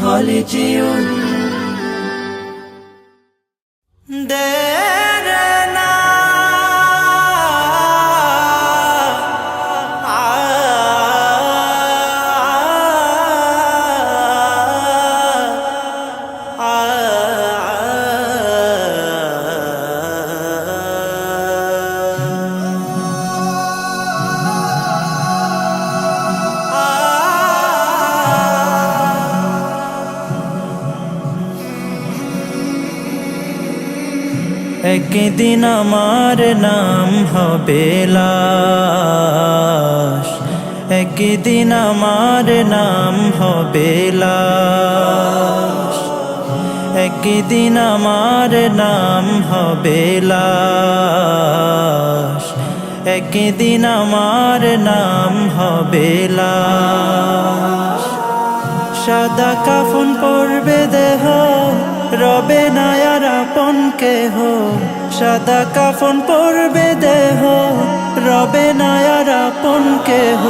خالدون درنا একদিন আমার নাম হবে লাশ, একদিন আমার নাম হবে লাশ, একদিন আমার নাম হবে লাশ, একদিন আমার নাম হবে লাশ। সাদা কাফন পরবে দেহ, রবে না আর আপন কেহ। সাদা কাফন পরবে দেহ, রবে না আর আপন কেহ।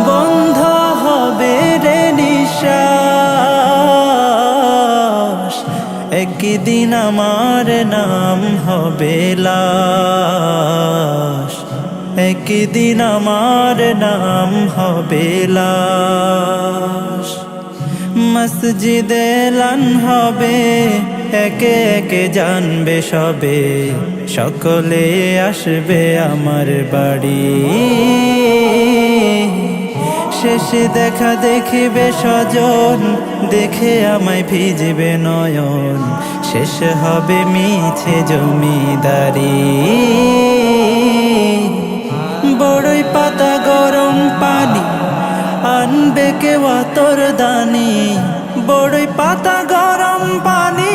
বন্ধ হবে রে নিঃশ্বাস, একদিন আমার নাম হবে লাশ, একদিন আমার নাম হবে লাশ। মসজিদে এলান হবে, একে একে জানবে সবে, সকলে আসবে আমার বাড়ি। শেষে দেখা দেখিবে স্বজন, দেখে আমায় ভিজবে নয়ন। শেষ হবে মিছে জমিদারি, বড়ই পাতা গরম পানি আনবে কেউ আতর দানি। বড়ই পাতা গরম পানি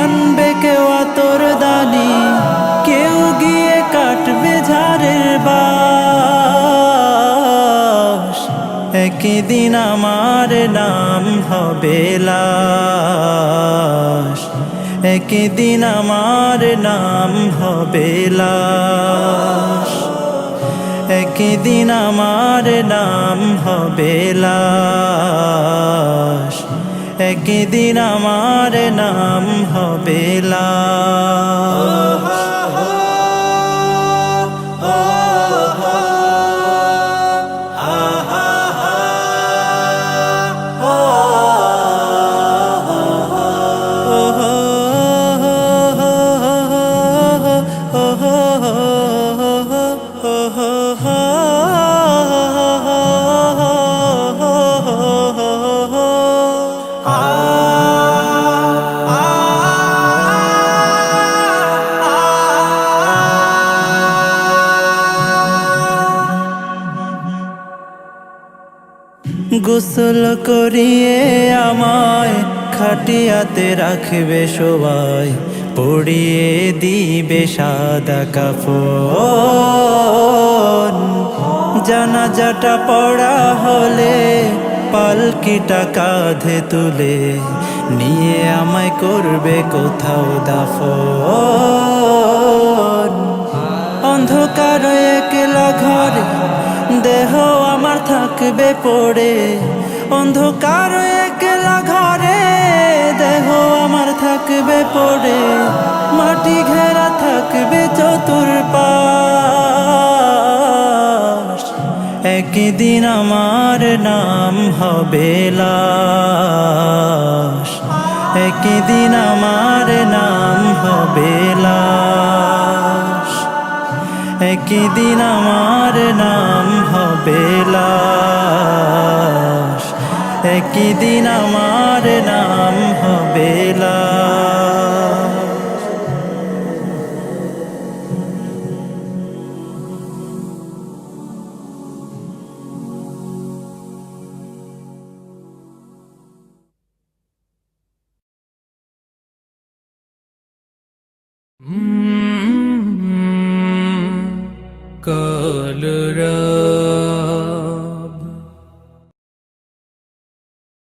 আনবে কেউ আতর দানি। কেউ গিয়ে কাটবে ঝাড়ের বাঁশ, একদিন আমার নাম হবে লাশ, একদিন আমার নাম হবে লাশ, একদিন আমার নাম হবে লাশ, একদিন আমার নাম হবে লাশ। গোসল করিয়ে আমায় খাটিয়াতে রাখবে সবাই, পরিয়ে দিবে সাদা কাফন। জানাজাটা পড়া হলে পালকিটা কাঁধে তুলে নিয়ে আমায় করবে কোথাও দাফন। অন্ধকার একলা ঘরে দেহ আমার থাকবে পড়ে, অন্ধকার একলা ঘরে দেহ আমার থাকবে পড়ে। মাটি ঘেরা থাকবে চতুর্পাশ, একদিন আমার নাম হবে লাশ, একদিন আমার নাম হবে লাশ, একদিন আমার নাম হবে লাশ, একদিন আমার নাম হবে লাশ।